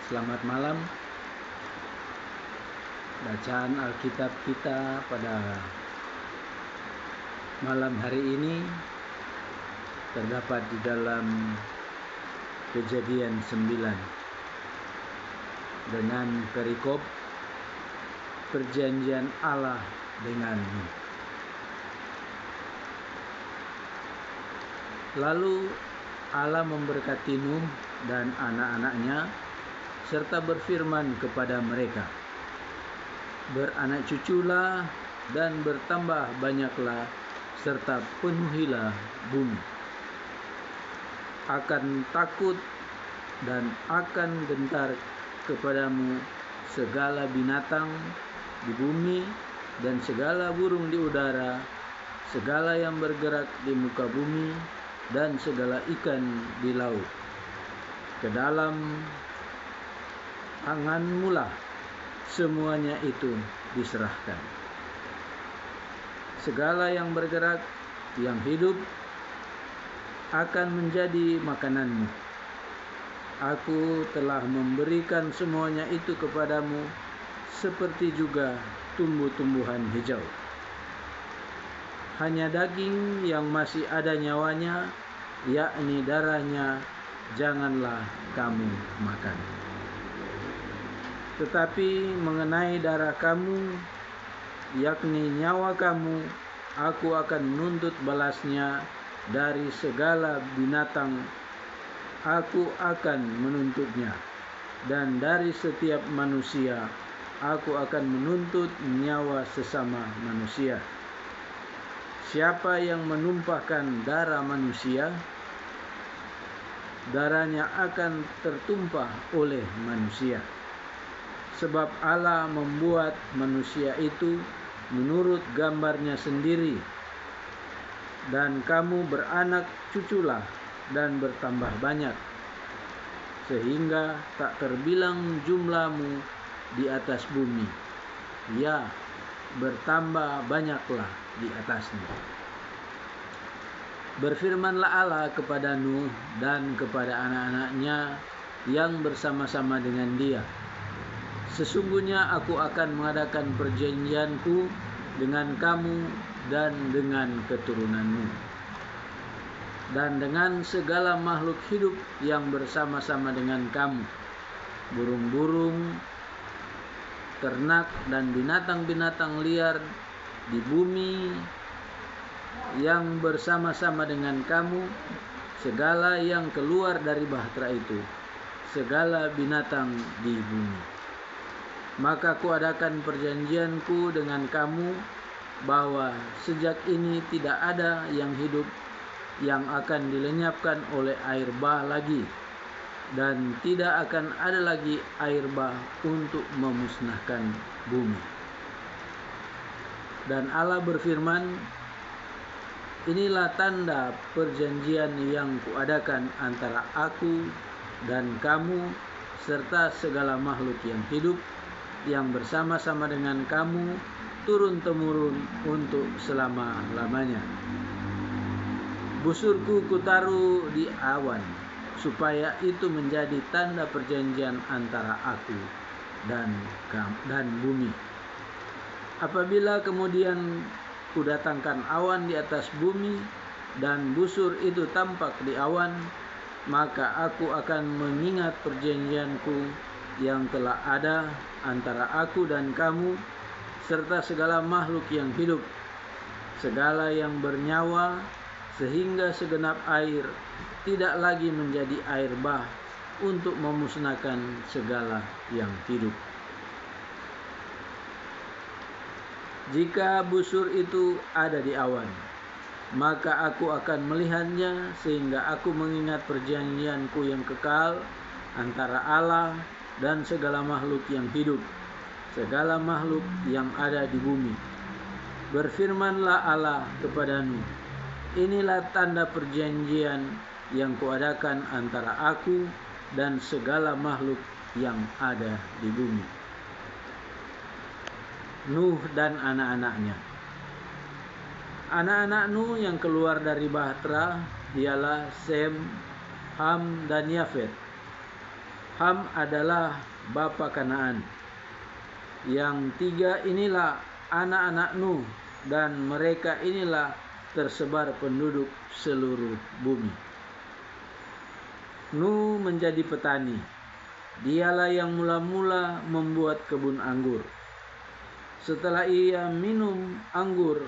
Selamat malam. Bacaan Alkitab kita pada malam hari ini terdapat di dalam Kejadian 9 dengan perikop perjanjian Allah dengan Nuh. Lalu Allah memberkati Nuh dan anak-anaknya serta berfirman kepada mereka, "Beranak cuculah dan bertambah banyaklah serta penuhilah bumi. Akan takut dan akan gentar kepadamu segala binatang di bumi dan segala burung di udara, segala yang bergerak di muka bumi dan segala ikan di laut. Ke dalam tanganmu lah semuanya itu diserahkan. Segala yang bergerak, yang hidup, akan menjadi makananmu. Aku telah memberikan semuanya itu kepadamu, seperti juga tumbuh-tumbuhan hijau. Hanya daging yang masih ada nyawanya, yakni darahnya, janganlah kamu makan. Tetapi mengenai darah kamu, yakni nyawa kamu, aku akan menuntut balasnya dari segala binatang. Aku akan menuntutnya, dan dari setiap manusia aku akan menuntut nyawa sesama manusia. Siapa yang menumpahkan darah manusia, darahnya akan tertumpah oleh manusia. Sebab Allah membuat manusia itu menurut gambarnya sendiri, dan kamu beranak cuculah dan bertambah banyak, sehingga tak terbilang jumlahmu di atas bumi. Ya, bertambah banyaklah di atasnya." Berfirmanlah Allah kepada Nuh dan kepada anak-anaknya yang bersama-sama dengan dia, "Sesungguhnya aku akan mengadakan perjanjianku dengan kamu dan dengan keturunanmu, dan dengan segala makhluk hidup yang bersama-sama dengan kamu, burung-burung, ternak dan binatang-binatang liar di bumi yang bersama-sama dengan kamu, segala yang keluar dari bahtera itu, segala binatang di bumi. Maka kuadakan perjanjianku dengan kamu, bahwa sejak ini tidak ada yang hidup yang akan dilenyapkan oleh air bah lagi, dan tidak akan ada lagi air bah untuk memusnahkan bumi." Dan Allah berfirman, "Inilah tanda perjanjian yang kuadakan antara aku dan kamu serta segala makhluk yang hidup yang bersama-sama dengan kamu turun-temurun untuk selama-lamanya. Busurku kutaruh di awan, supaya itu menjadi tanda perjanjian antara aku dan bumi. Apabila kemudian kudatangkan awan di atas bumi, dan busur itu tampak di awan, maka aku akan mengingat perjanjianku yang telah ada antara aku dan kamu, serta segala makhluk yang hidup, segala yang bernyawa, sehingga segenap air tidak lagi menjadi air bah untuk memusnahkan segala yang hidup. Jika busur itu ada di awan, maka aku akan melihatnya, sehingga aku mengingat perjanjianku yang kekal antara Allah dan segala makhluk yang hidup, segala makhluk yang ada di bumi. Berfirmanlah Allah kepada Nuh, "Inilah tanda perjanjian yang kuadakan antara aku dan segala makhluk yang ada di bumi." Nuh dan anak-anaknya. Anak-anak Nuh yang keluar dari bahtera ialah Sem, Ham, dan Yafet. Ham adalah bapa Kanaan. Yang tiga inilah anak-anak Nuh, dan mereka inilah tersebar penduduk seluruh bumi. Nuh menjadi petani. Dialah yang mula-mula membuat kebun anggur. Setelah ia minum anggur,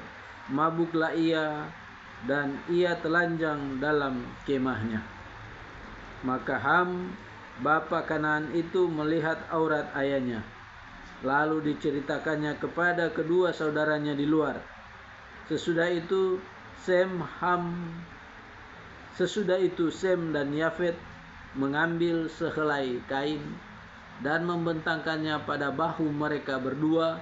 mabuklah ia, dan ia telanjang dalam kemahnya. Maka Ham, bapa Kanaan itu, melihat aurat ayahnya. Lalu diceritakannya kepada kedua saudaranya di luar. Sesudah itu Sem dan Yafet mengambil sehelai kain dan membentangkannya pada bahu mereka berdua.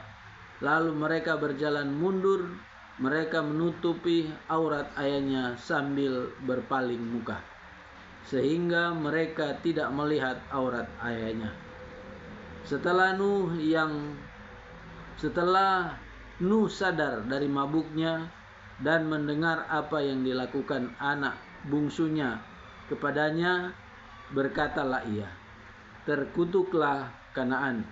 Lalu mereka berjalan mundur. Mereka menutupi aurat ayahnya sambil berpaling muka, sehingga mereka tidak melihat aurat ayahnya. Setelah Nuh sadar dari mabuknya dan mendengar apa yang dilakukan anak bungsunya kepadanya, berkatalah ia, "Terkutuklah Kanaan,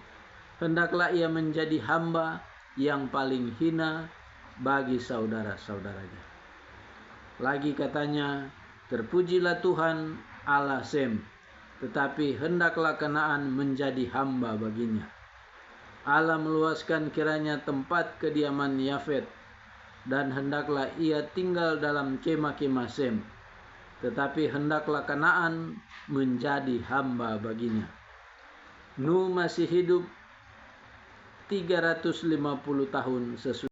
hendaklah ia menjadi hamba yang paling hina bagi saudara-saudaranya." Lagi katanya, "Terpujilah Tuhan Allah Sem, tetapi hendaklah Kanaan menjadi hamba baginya." Allah meluaskan kiranya tempat kediaman Yafet, dan hendaklah ia tinggal dalam kemah-kemah Sem, tetapi hendaklah Kanaan menjadi hamba baginya. Nuh masih hidup 350 tahun sesudah